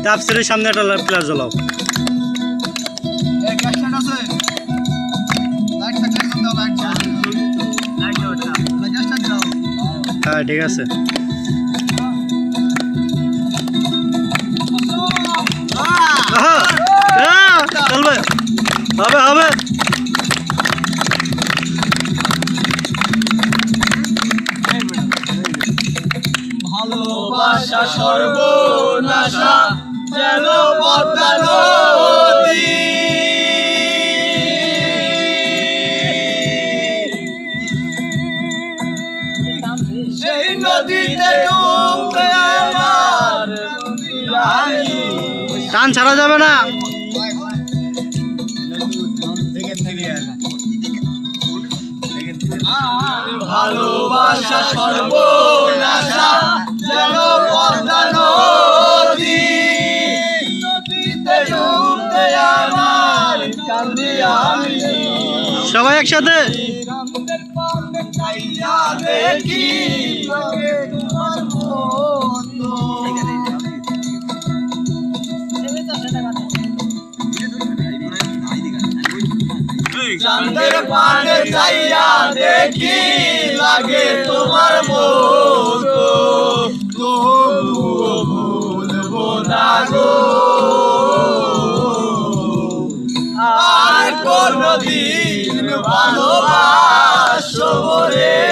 তাফসিরের সামনে একটা প্লাস জ্বালাও। হ্যাঁ ঠিক আছে। চলবে, হবে হবে। ভালোবাসা সর্বনাশা যেন পদ্মা নদী, সেই নদীতে ডুববে আমার টান ছাড়া যাবে না। ভালোবাসা সর্বনাশা যেন পদ্মা নদী, নদীতে ডুবতে আমার কান্দি আমি। সবাই একসাথে। দেখি তোমার মতো, চাঁদের পানে চাইয়া দেখি লাগে তোমার মতো, তবুও ভুলবো না গো আর কোনদিন ভালোবাসবো রে।